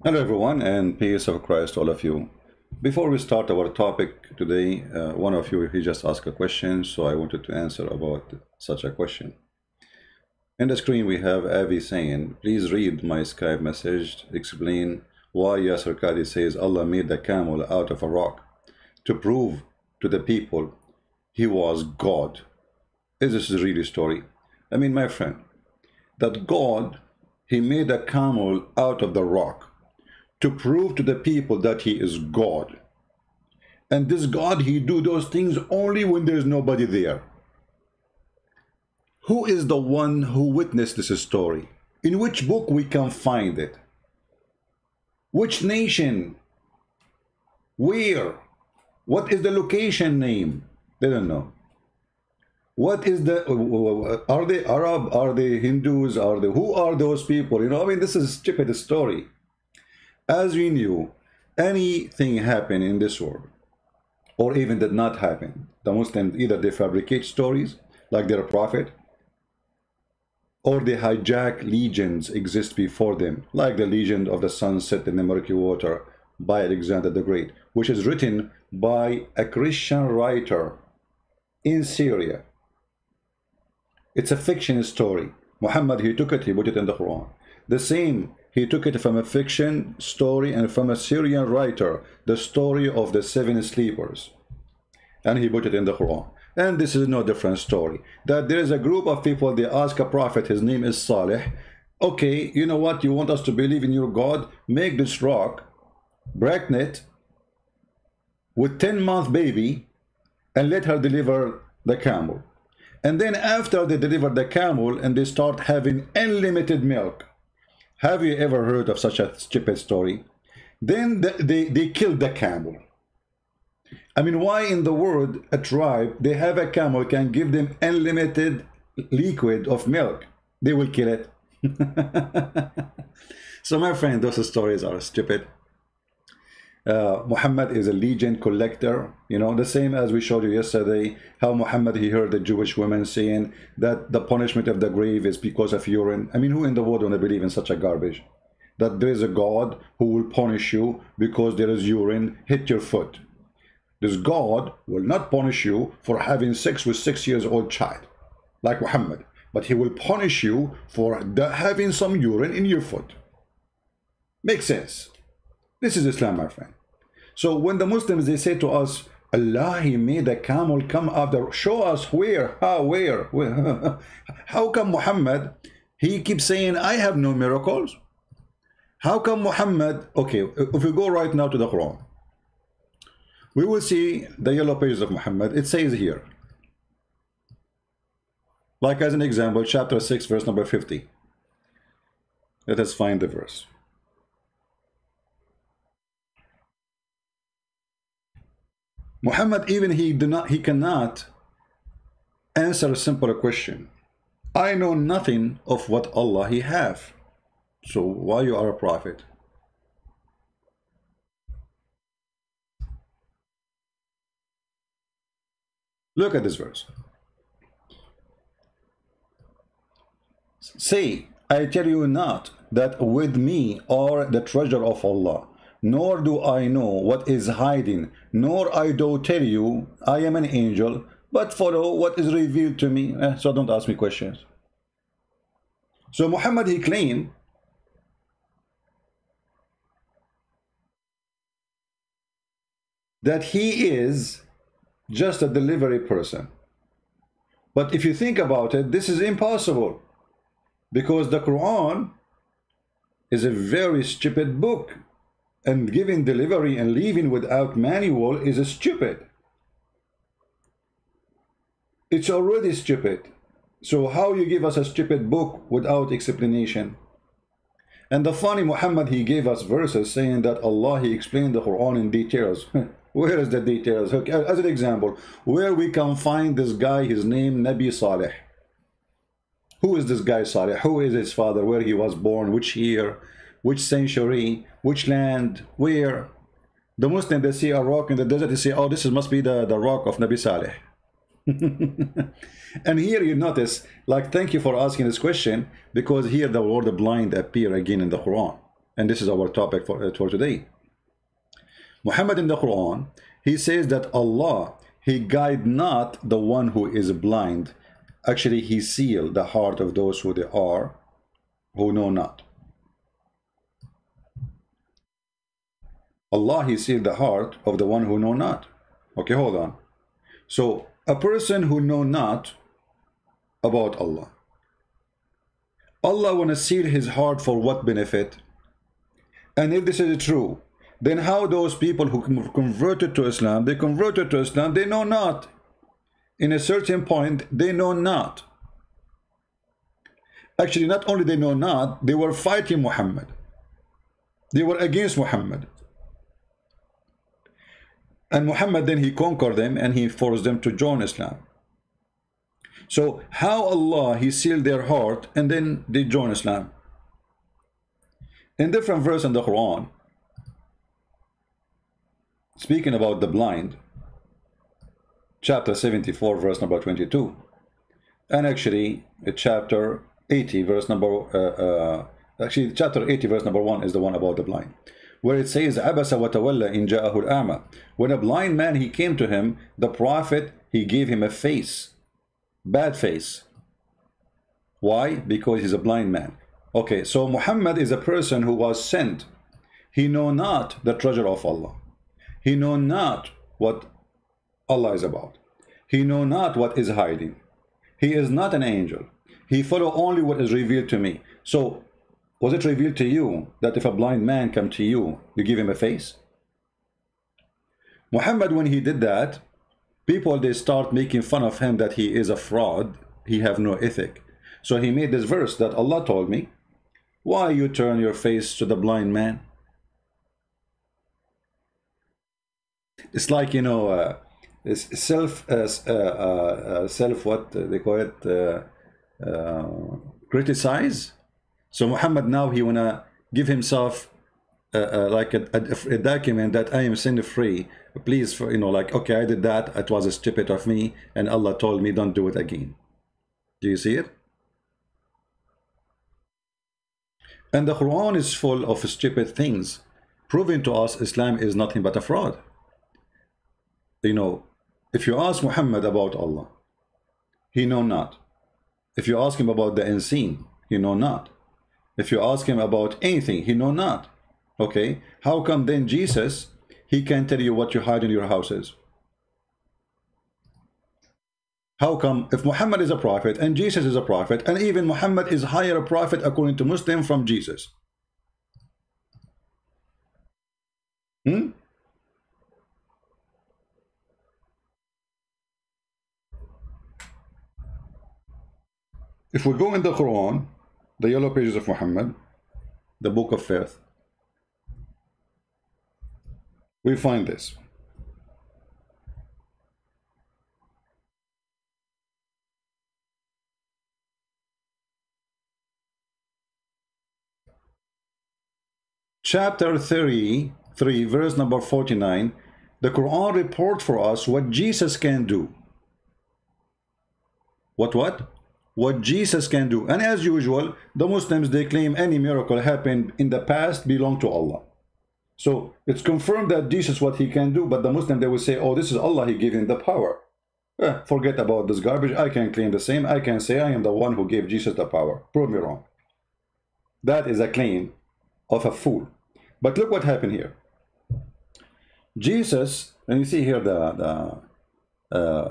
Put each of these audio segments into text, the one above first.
Hello everyone and peace of Christ to all of you. Before we start our topic today, one of you he just asked a question, so I wanted to answer about such a question. In the screen we have Avi saying, please read my Skype message, explain why Yasser Qadi says Allah made the camel out of a rock to prove to the people he was God. Is this really a story? I mean, my friend, that God, he made a camel out of the rock to prove to the people that he is God. And this God, he do those things only when there's nobody there. Who is the one who witnessed this story? In which book we can find it? Which nation? Where? What is the location name? They don't know. What is the, are they Arab? Are they Hindus? Who are those people? You know, I mean, this is a stupid story. As we knew, anything happen in this world, or even did not happen, the Muslims either they fabricate stories like their prophet, or they hijack legends exist before them, like the legend of the sun set in the murky water by Alexander the Great, which is written by a Christian writer in Syria. It's a fiction story. Muhammad, he took it, he put it in the Quran. The same, he took it from a fiction story and from a Syrian writer, the story of the 7 sleepers. And he put it in the Quran. And this is no different story. That there is a group of people, they ask a prophet, his name is Saleh. Okay, you know what, you want us to believe in your God? Make this rock, pregnant, with 10-month baby, and let her deliver the camel. And then after they deliver the camel and they start having unlimited milk. Have you ever heard of such a stupid story? Then they killed the camel. I mean, why in the world a tribe, they have a camel can give them unlimited liquid of milk? They will kill it. So my friend, those stories are stupid. Muhammad is a legend collector, you know, the same as we showed you yesterday, how Muhammad, he heard the Jewish women saying that the punishment of the grave is because of urine. I mean, who in the world don't believe in such a garbage? That there is a God who will punish you because there is urine hit your foot. This God will not punish you for having sex with 6-year-old child, like Muhammad, but he will punish you for having some urine in your foot. Makes sense. This is Islam, my friend. So when the Muslims, they say to us, Allah, he made a camel come after, show us where, how, where? How come Muhammad, he keeps saying, I have no miracles? How come Muhammad, okay, if we go right now to the Quran, we will see the yellow pages of Muhammad. It says here, like as an example, chapter 6, verse number 50. Let us find the verse. Muhammad, even he cannot answer a simple question. I know nothing of what Allah he have. So why you are a prophet? Look at this verse. Say, I tell you not that with me are the treasure of Allah, nor do I know what is hiding, nor I do tell you I am an angel, but follow what is revealed to me. So don't ask me questions. So Muhammad, he claimed that he is just a delivery person. But if you think about it, this is impossible, because the Quran is a very stupid book. And giving delivery and leaving without manual is stupid. It's already stupid. So how you give us a stupid book without explanation? And the funny, Muhammad, he gave us verses saying that Allah, he explained the Quran in details. Where is the details? Okay, as an example, where we can find this guy, his name, Nabi Saleh. Who is this guy Saleh? Who is his father? Where he was born? Which year? Which century? Which land? Where? The Muslim, they see a rock in the desert, they say, oh, this must be the rock of Nabi Saleh. And here you notice, like, thank you for asking this question, because here the word blind appear again in the Quran. And this is our topic for today. Muhammad in the Quran, he says that Allah, he guide not the one who is blind. Actually, he seal the heart of those who they are, who know not. Allah, he sealed the heart of the one who know not. Okay, hold on. So a person who know not about Allah, Allah want to seal his heart for what benefit? And if this is true, then how those people who converted to Islam, they converted to Islam, they know not. In a certain point, they know not. Actually, not only they know not, they were fighting Muhammad. They were against Muhammad. And Muhammad then he conquered them and he forced them to join Islam. So how Allah he sealed their heart and then they join Islam? In different verse in the Quran, speaking about the blind, chapter 74 verse number 22, and actually chapter 80 verse number actually chapter 80 verse number 1 is the one about the blind, where it says abasa wa tawalla in ja'ahu al-a'ma. When a blind man he came to him, the prophet he gave him a face, bad face. Why? Because he's a blind man. Okay, so Muhammad is a person who was sent. He know not the treasure of Allah. He know not what Allah is about. He know not what is hiding. He is not an angel. He follow only what is revealed to me. So was it revealed to you that if a blind man come to you, you give him a face? Muhammad, when he did that, people, they start making fun of him that he is a fraud. He have no ethic. So he made this verse that Allah told me, why you turn your face to the blind man? It's like, you know, self what they call it, criticize. So Muhammad now he wanna give himself like a document that I am sin free. Please, for, you know, like, okay, I did that. It was stupid of me, and Allah told me don't do it again. Do you see it? And the Quran is full of stupid things, proving to us Islam is nothing but a fraud. You know, if you ask Muhammad about Allah, he know not. If you ask him about the unseen, he know not. If you ask him about anything, he know not. Okay, how come then Jesus, he can tell you what you hide in your houses? How come if Muhammad is a prophet and Jesus is a prophet, and even Muhammad is higher a prophet according to Muslim from Jesus? If we go in the Quran, the yellow pages of Muhammad, the book of faith, we find this. Chapter 33, verse number 49, the Quran reports for us what Jesus can do. What Jesus can do. And as usual, the Muslims, they claim any miracle happened in the past belong to Allah. So it's confirmed that Jesus what he can do, but the Muslim, they will say, oh, this is Allah, he gave him the power. Forget about this garbage. I can claim the same. I can say I am the one who gave Jesus the power. Prove me wrong. That is a claim of a fool. But look what happened here. Jesus, and you see here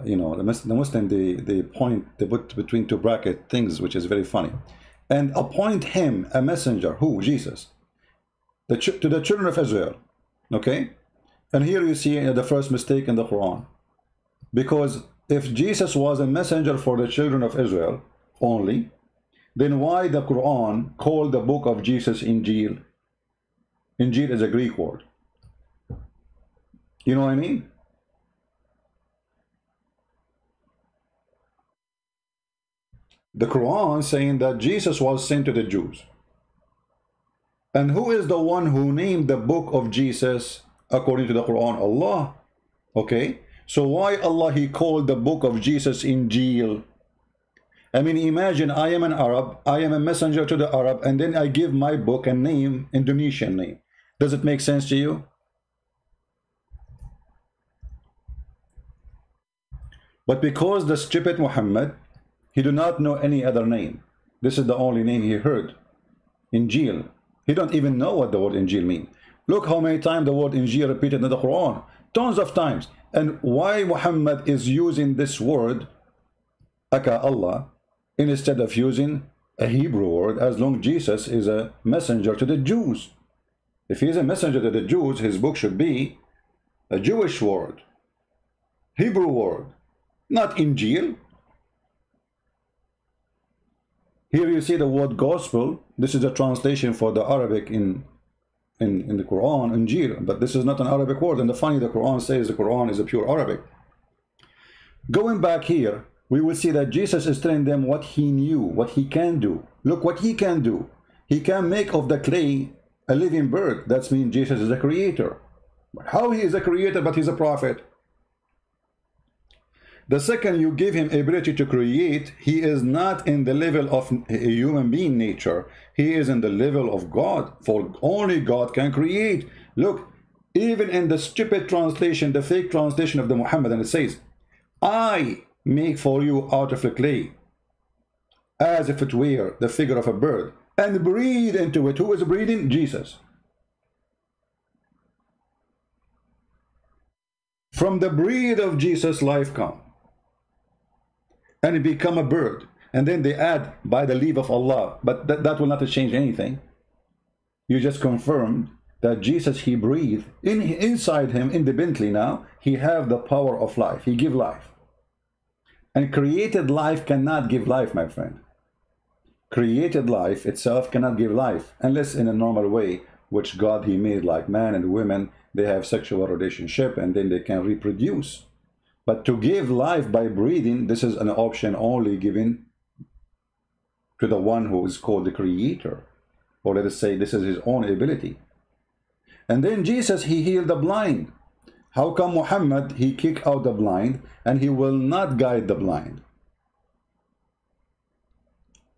you know, the Muslim, they put between two bracket things, which is very funny, and appoint him a messenger. Who? Jesus. To the children of Israel. Okay, and here you see the first mistake in the Quran, because if Jesus was a messenger for the children of Israel only, then why the Quran called the book of Jesus Injil? Injil is a Greek word. You know what I mean? The Quran saying that Jesus was sent to the Jews. And who is the one who named the book of Jesus according to the Quran? Allah. Okay, so why Allah he called the book of Jesus Injil? I mean, imagine I am an Arab, I am a messenger to the Arab, and then I give my book a name, Indonesian name. Does it make sense to you? But because the stupid Muhammad, he do not know any other name. This is the only name he heard. Injil. He don't even know what the word Injil means. Look how many times the word Injil repeated in the Quran. Tons of times. And why Muhammad is using this word, Aka Allah, instead of using a Hebrew word, as long Jesus is a messenger to the Jews. If he is a messenger to the Jews, his book should be a Jewish word, Hebrew word, not Injil. Here you see the word gospel. This is a translation for the Arabic in the Quran, Injil, but this is not an Arabic word. And the funny, the Quran says the Quran is a pure Arabic. Going back here, we will see that Jesus is telling them what he knew, what he can do. Look what he can do. He can make of the clay a living bird. That means Jesus is a creator. But how he is a creator, but he's a prophet? The second you give him ability to create, he is not in the level of a human being nature. He is in the level of God, for only God can create. Look, even in the stupid translation, the fake translation of the Muhammad, it says, I make for you out of the clay, as if it were the figure of a bird, and breathe into it. Who is breathing? Jesus. From the breath of Jesus, life comes. And it become a bird. And then they add, by the leave of Allah. But that will not change anything. You just confirmed that Jesus, he breathed inside him independently now. He have the power of life. He give life. And created life cannot give life, my friend. Created life itself cannot give life. Unless in a normal way, which God he made, like man and women, they have sexual relationship and then they can reproduce. But to give life by breathing, this is an option only given to the one who is called the creator. Or let us say this is his own ability. And then Jesus, he healed the blind. How come Muhammad, he kick out the blind and he will not guide the blind?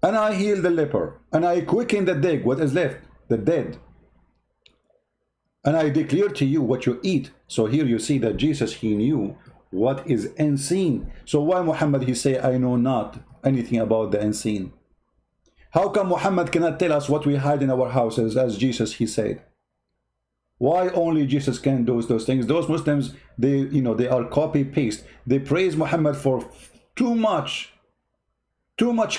And I heal the leper, and I quicken the dead. What is left? The dead. And I declare to you what you eat. So here you see that Jesus, he knew what is unseen. So why Muhammad, he say, I know not anything about the unseen? How come Muhammad cannot tell us what we hide in our houses, as Jesus, he said? Why only Jesus can do those things? Those Muslims, they, they are copy paste. They praise Muhammad for too much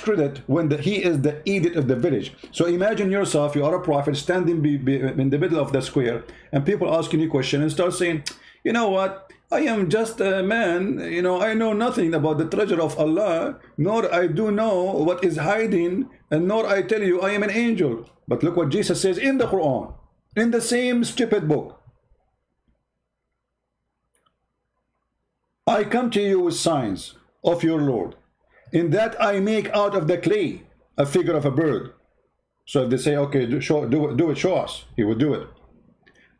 credit when he is the idiot of the village. So imagine yourself, you are a prophet standing in the middle of the square, and people asking you questions and start saying, you know what, I am just a man, I know nothing about the treasure of Allah, nor I do know what is hiding, and nor I tell you I am an angel. But look what Jesus says in the Quran, in the same stupid book. I come to you with signs of your Lord, in that I make out of the clay a figure of a bird. So if they say, okay, do it, show us, he will do it.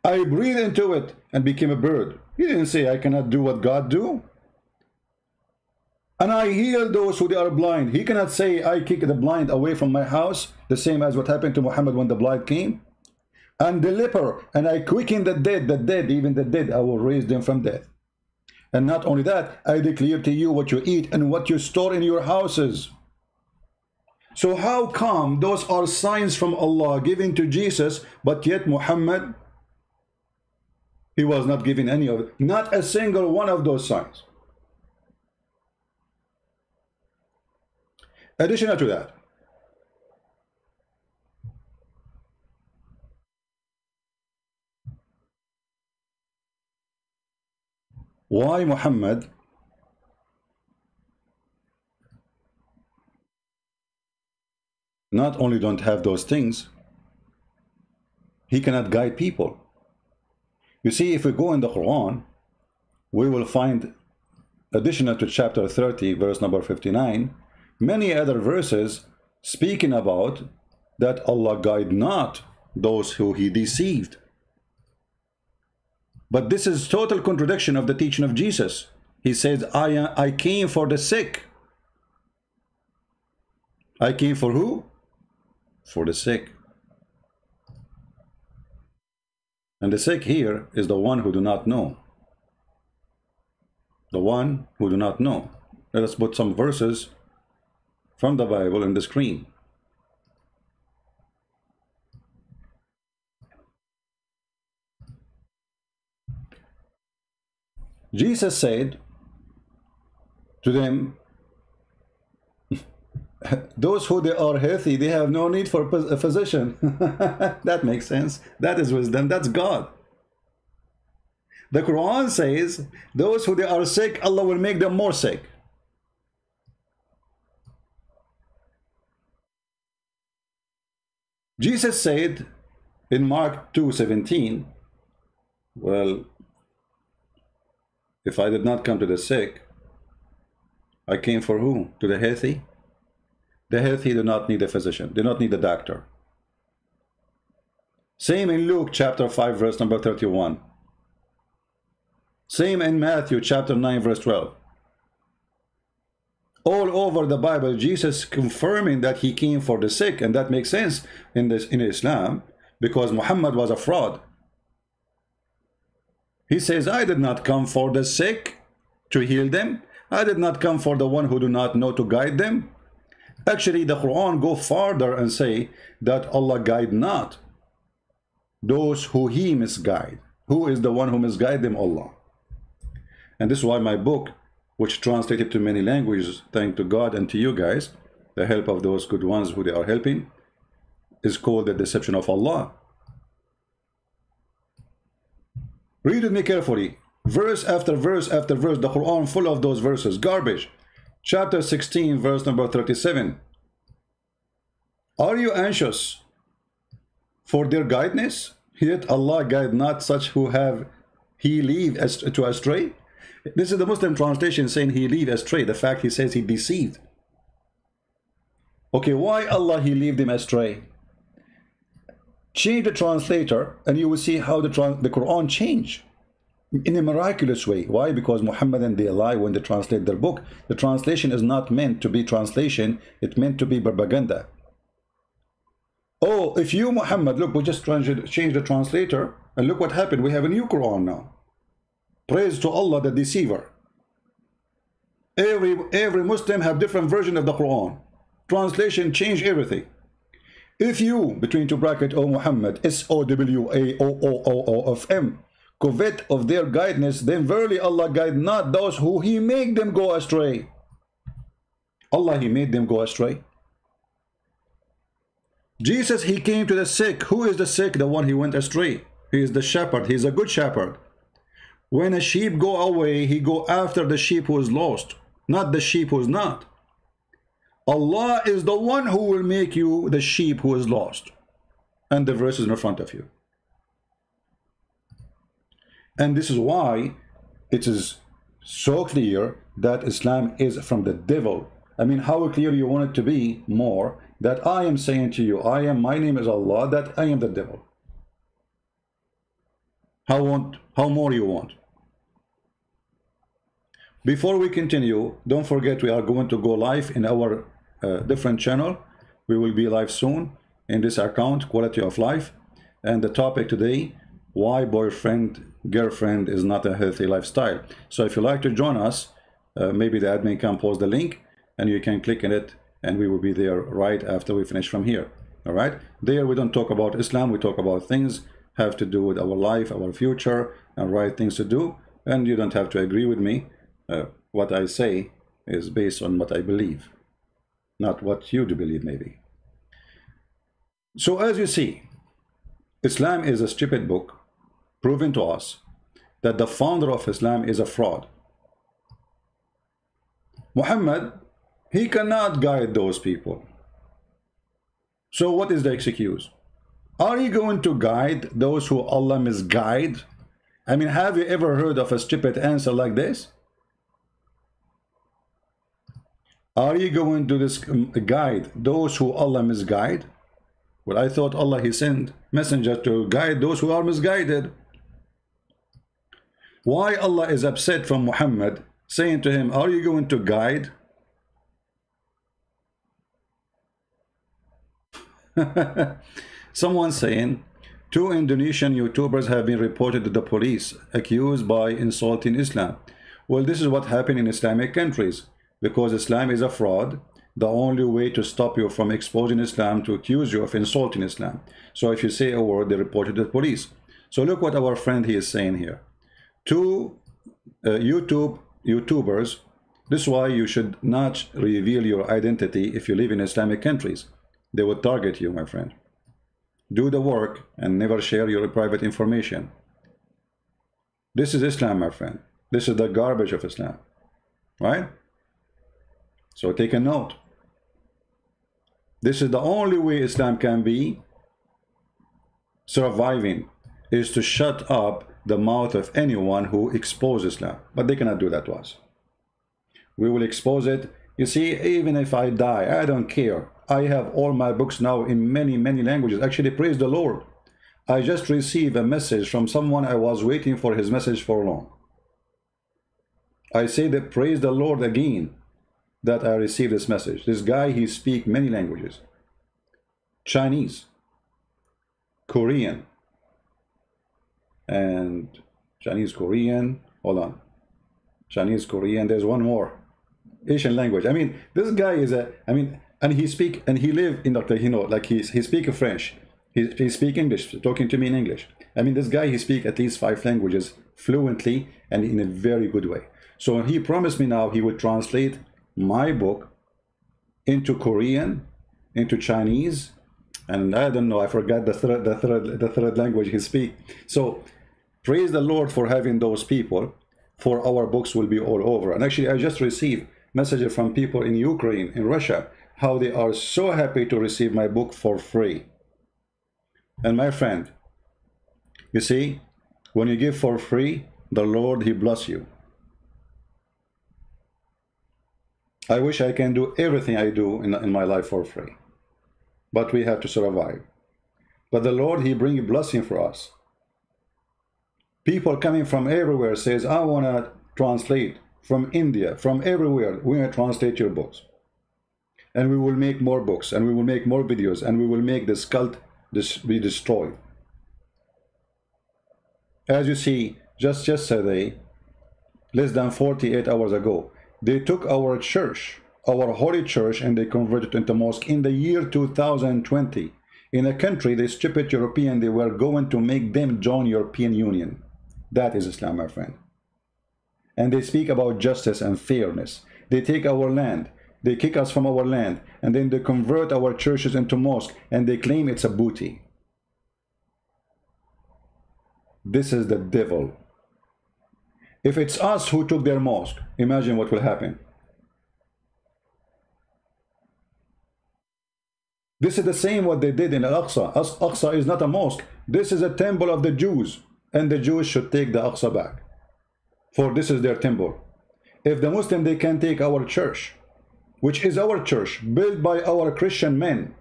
I breathe into it and became a bird. He didn't say I cannot do what God do. And I heal those who they are blind. He cannot say I kick the blind away from my house, the same as what happened to Muhammad when the blind came. And the leper, and I quicken the dead, even the dead, I will raise them from death. And not only that, I declare to you what you eat and what you store in your houses. So how come those are signs from Allah given to Jesus, but yet Muhammad, he was not given any of it, not a single one of those signs. Additional to that, why Muhammad not only don't have those things, he cannot guide people. You see, if we go in the Quran, we will find, additional to chapter 30, verse number 59, many other verses speaking about that Allah guide not those who he deceived. But this is total contradiction of the teaching of Jesus. He says, I came for the sick. I came for who? For the sick. And the sick here is the one who do not know. The one who do not know. Let us put some verses from the Bible on the screen. Jesus said to them, those who they are healthy, they have no need for a physician. That makes sense. That is wisdom. That's God. The Quran says, those who they are sick, Allah will make them more sick. Jesus said in Mark 2:17, well, if I did not come to the sick, I came for who? To the healthy? The healthy do not need a physician, do not need a doctor. Same in Luke chapter 5 verse number 31. Same in Matthew chapter 9 verse 12. All over the Bible, Jesus confirming that he came for the sick, and that makes sense in Islam, because Muhammad was a fraud. He says, I did not come for the sick to heal them. I did not come for the one who do not know to guide them. Actually, the Quran go farther and say that Allah guide not those who he misguide. Who is the one who misguide them? Allah. And this is why my book, which translated to many languages, thank to God and to you guys, the help of those good ones who they are helping, is called The Deception of Allah. Read with me carefully. Verse after verse after verse, the Quran full of those verses, garbage. Chapter 16, verse number 37. Are you anxious for their guidance? Yet Allah guide not such who have he lead to astray. This is the Muslim translation saying he lead astray. The fact he says he deceived. Okay, why Allah he lead them astray? Change the translator and you will see how the Quran change in a miraculous way. Why? Because Muhammad and they lie when they translate their book. The translation is not meant to be translation, it's meant to be propaganda. Oh, if you, Muhammad, look, we just change the translator and look what happened. We have a new Quran now. Praise to Allah, the deceiver. Every Muslim have different version of the Quran. Translation change everything. If you, between two brackets, O Muhammad, SOWAOOOOFM, covet of their guidance, then verily Allah guide not those who he make them go astray. Allah, he made them go astray. Jesus, he came to the sick. Who is the sick? The one he went astray. He is the shepherd. He is a good shepherd. When a sheep go away, he go after the sheep who is lost, not the sheep who is not. Allah is the one who will make you the sheep who is lost. And the verse is in front of you. And this is why it is so clear that Islam is from the devil. I mean, how clear you want it to be more that I am saying to you, my name is Allah, that I am the devil. How more you want? Before we continue, don't forget we are going to go live in our different channel. We will be live soon in this account, Quality of Life. And the topic today, why boyfriend, girlfriend is not a healthy lifestyle. So if you like to join us, maybe the admin can post the link and you can click on it and we will be there right after we finish from here. All right. There we don't talk about Islam. We talk about things have to do with our life, our future, and right things to do. And you don't have to agree with me. What I say is based on what I believe, not what you do believe maybe. So as you see, Islam is a stupid book, proving to us that the founder of Islam is a fraud. Muhammad, he cannot guide those people. So what is the excuse? Are you going to guide those who Allah misguide? I mean, have you ever heard of a stupid answer like this? Are you going to guide those who Allah misguide? Well, I thought Allah, he sent messenger to guide those who are misguided. Why Allah is upset from Muhammad, saying to him, are you going to guide? Someone saying, two Indonesian YouTubers have been reported to the police, accused by insulting Islam. Well, this is what happened in Islamic countries. Because Islam is a fraud, the only way to stop you from exposing Islam to accuse you of insulting Islam. So if you say a word, they report you to the police. So look what our friend he is saying here. Two YouTubers, this is why you should not reveal your identity if you live in Islamic countries. They will target you, my friend. Do the work and never share your private information. This is Islam, my friend. This is the garbage of Islam, right? So take a note. This is the only way Islam can be surviving, is to shut up the mouth of anyone who exposes Islam. But they cannot do that to us. We will expose it. You see, even if I die, I don't care. I have all my books now in many, many languages. Actually, praise the Lord. I just received a message from someone. I was waiting for his message for long. I say that praise the Lord again that I received this message. This guy, he speaks many languages. Chinese, Korean, and Chinese, Korean, hold on. Chinese, Korean, there's one more. Asian language. I mean, this guy is and he speak, and he live in Dr. Hino, like he speak French. He speak English, talking to me in English. I mean, this guy, he speak at least 5 languages fluently and in a very good way. So he promised me now he would translate my book into Korean, into Chinese, and I don't know, I forgot the third language he speak. So praise the Lord for having those people, for our books will be all over. And actually, I just received messages from people in Ukraine, in Russia, how they are so happy to receive my book for free. And my friend, you see, when you give for free, the Lord, he bless you. I wish I can do everything I do in my life for free, but we have to survive. But the Lord, he bring a blessing for us. People coming from everywhere says, I want to translate from India, from everywhere. We want to translate your books, and we will make more books, and we will make more videos, and we will make this cult be destroyed. As you see, just yesterday, less than 48 hours ago, they took our church, our holy church, and they converted it into mosque in the year 2020. In a country, the stupid European, they were going to make them join European Union. That is Islam, my friend. And they speak about justice and fairness. They take our land, they kick us from our land, and then they convert our churches into mosque, and they claim it's a booty. This is the devil. If it's us who took their mosque, imagine what will happen. This is the same what they did in Al-Aqsa. Al-Aqsa is not a mosque. This is a temple of the Jews, and the Jews should take the Aqsa back, for this is their temple. If the Muslim, they can take our church, which is our church, built by our Christian men,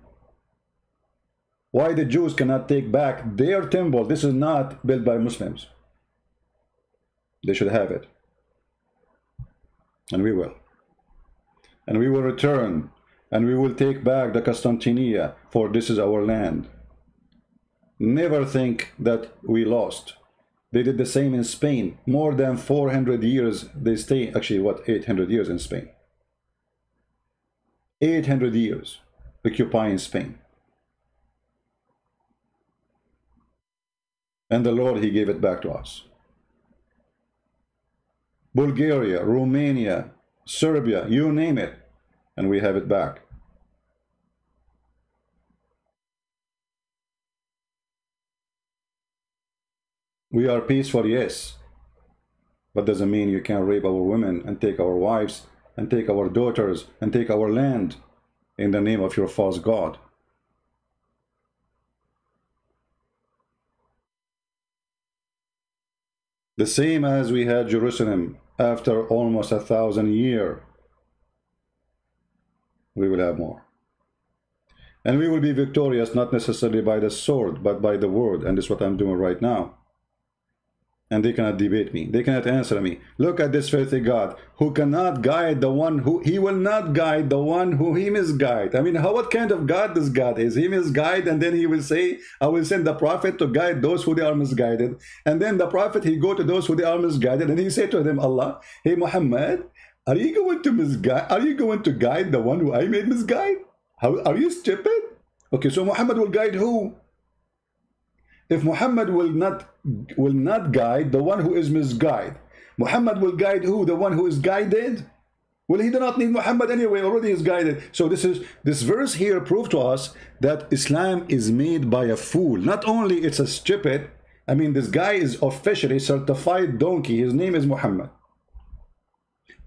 why the Jews cannot take back their temple? This is not built by Muslims. They should have it. And we will. And we will return. And we will take back the Constantinia, for this is our land. Never think that we lost. They did the same in Spain. More than 400 years they stay. Actually, what, 800 years in Spain. 800 years occupying Spain. And the Lord, he gave it back to us. Bulgaria, Romania, Serbia, you name it, and we have it back. We are peaceful, yes, but doesn't mean you can rape our women and take our wives and take our daughters and take our land in the name of your false god. The same as we had Jerusalem after almost 1,000 years, we will have more. And we will be victorious not necessarily by the sword, but by the word. And this is what I'm doing right now. and they cannot debate me. They cannot answer me. Look at this filthy God who cannot guide the one who he will not guide the one who he misguide. I mean, what kind of God this God is? He misguide, and then he will say, I will send the prophet to guide those who they are misguided. And then the prophet, he go to those who they are misguided, and he say to them, Allah, hey Muhammad, are you going to misguide? Are you going to guide the one who I made misguide? How are you stupid? Okay, so Muhammad will guide who? If Muhammad will not guide the one who is misguided, Muhammad will guide who? The one who is guided? Well, he do not need Muhammad anyway, already is guided. So this verse here proves to us that Islam is made by a fool. Not only it's a stupid, I mean, this guy is officially certified donkey. His name is Muhammad.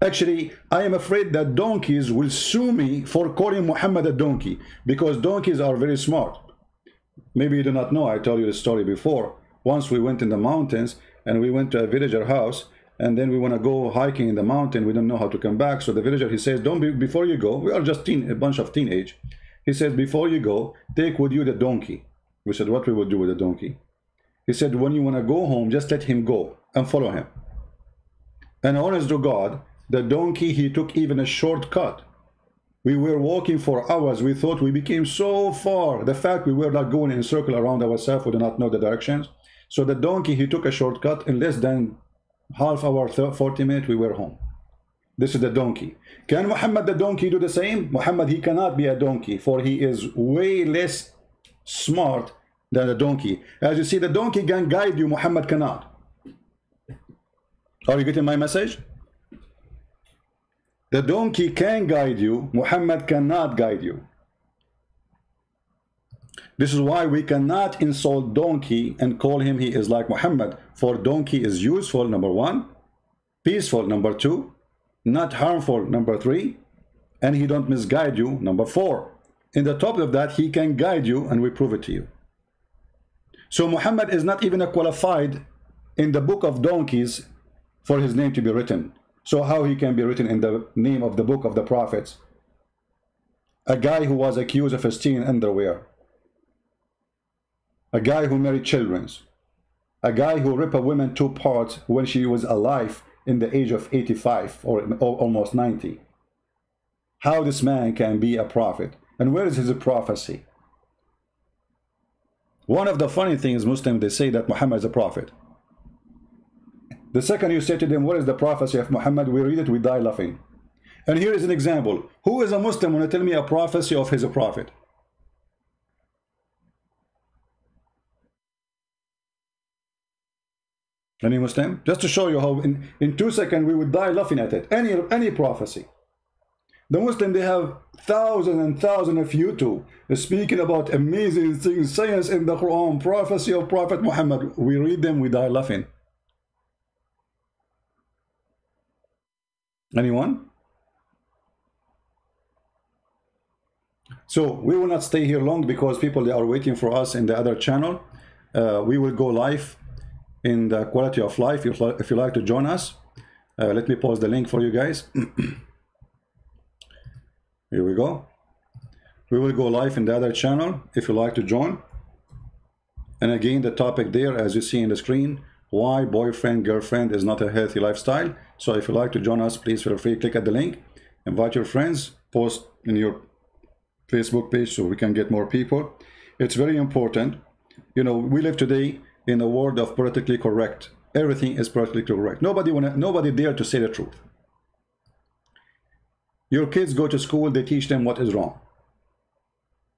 Actually, I am afraid that donkeys will sue me for calling Muhammad a donkey, because donkeys are very smart. Maybe you do not know, I told you the story before. Once we went in the mountains and we went to a villager house, and then we want to go hiking in the mountain. We don't know how to come back. So the villager, he says, before you go, we are just a bunch of teenage. He says, before you go, take with you the donkey. We said, what we will do with the donkey? He said, when you want to go home, just let him go and follow him. And honest to God, the donkey, he took even a shortcut. We were walking for hours. We thought we became so far. The fact we were not going in a circle around ourselves, we do not know the directions. So the donkey, he took a shortcut. In less than half hour, 40 minutes, we were home. This is the donkey. Can Muhammad the donkey do the same? Muhammad, he cannot be a donkey, for he is way less smart than a donkey. As you see, the donkey can guide you, Muhammad cannot. Are you getting my message? The donkey can guide you, Muhammad cannot guide you. This is why we cannot insult donkey and call him he is like Muhammad, for donkey is useful, number one, peaceful, number two, not harmful, number three, and he don't misguide you, number four. In the top of that, he can guide you, and we prove it to you. So Muhammad is not even qualified in the book of donkeys for his name to be written. So how he can be written in the name of the book of the prophets? A guy who was accused of stealing underwear. A guy who married children. A guy who ripped a woman 2 parts when she was alive in the age of 85 or almost 90. How this man can be a prophet? And where is his prophecy? One of the funny things, Muslims, they say that Muhammad is a prophet. The second you say to them, what is the prophecy of Muhammad? We read it, we die laughing. And here is an example. Who is a Muslim when you tell me a prophecy of his prophet? Any Muslim? Just to show you how in 2 seconds we would die laughing at it. Any prophecy. The Muslim, they have thousands and thousands of YouTube speaking about amazing things, science in the Quran, prophecy of Prophet Muhammad. We read them, we die laughing. Anyone? So we will not stay here long because people, they are waiting for us in the other channel. We will go live in the quality of life if you like to join us. Let me pause the link for you guys. Here we go. We will go live in the other channel if you like to join. And again, the topic there, as you see in the screen, why boyfriend, girlfriend is not a healthy lifestyle. So if you like to join us, please feel free, click at the link, invite your friends, post in your Facebook page so we can get more people. It's very important. You know, we live today in a world of politically correct. Everything is politically correct. Nobody dare to say the truth. Your kids go to school, they teach them what is wrong.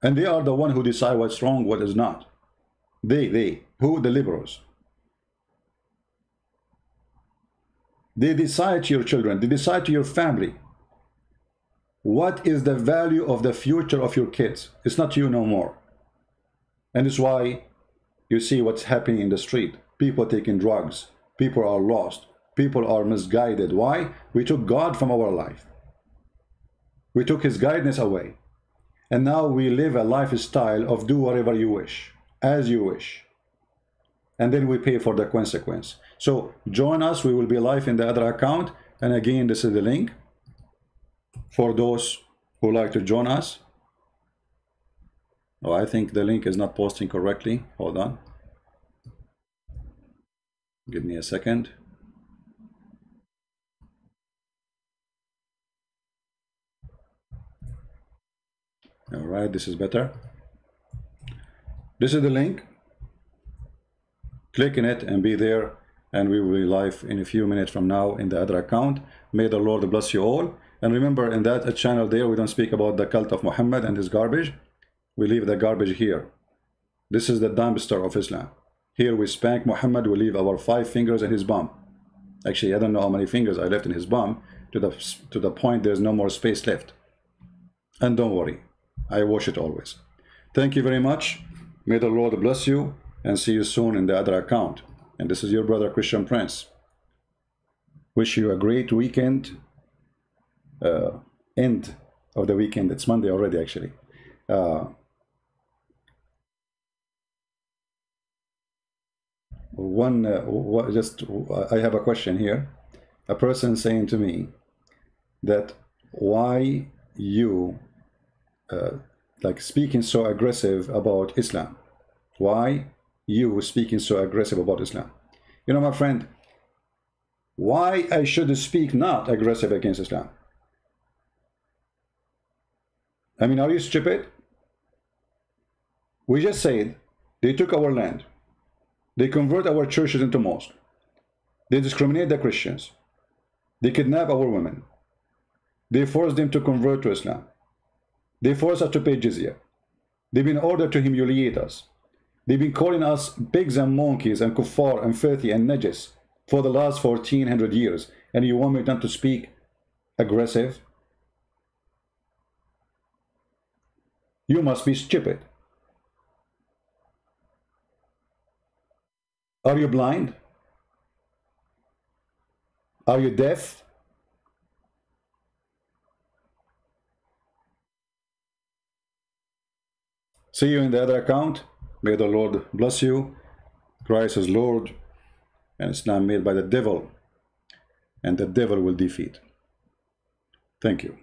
And they are the one who decide what's wrong, what is not. Who? The liberals. They decide to your children, they decide to your family. What is the value of the future of your kids? It's not you no more. And it's why you see what's happening in the street. People taking drugs. People are lost. People are misguided. Why? We took God from our life. We took his guidance away. And now we live a lifestyle of do whatever you wish, as you wish. And then we pay for the consequence. So join us. We will be live in the other account. And again, this is the link for those who like to join us. Oh, I think the link is not posting correctly. Hold on. Give me a second. All right, this is better. This is the link. Click in it and be there, and we will be live in a few minutes from now in the other account. May the Lord bless you all. And remember, in that channel there, we don't speak about the cult of Muhammad and his garbage. We leave the garbage here. This is the dumpster of Islam. Here we spank Muhammad, we leave our 5 fingers in his bum. Actually, I don't know how many fingers I left in his bum, to the point there's no more space left. And don't worry, I wash it always. Thank you very much. May the Lord bless you, and see you soon in the other account. And this is your brother Christian Prince. Wish you a great weekend. End of the weekend. It's Monday already, actually. I have a question here. A person saying to me that why you like speaking so aggressive about Islam? Why you speaking so aggressive about Islam? You know, my friend, why I should speak not aggressive against Islam? I mean, are you stupid? We just said they took our land. They convert our churches into mosques. They discriminate the Christians. They kidnap our women. They force them to convert to Islam. They force us to pay jizya. They've been ordered to humiliate us. They've been calling us pigs and monkeys and kuffar and filthy and najis for the last 1400 years. And you want me not to speak aggressive? You must be stupid. Are you blind? Are you deaf? See you in the other account. May the Lord bless you. Christ is Lord, and Islam made by the devil, and the devil will defeat. Thank you.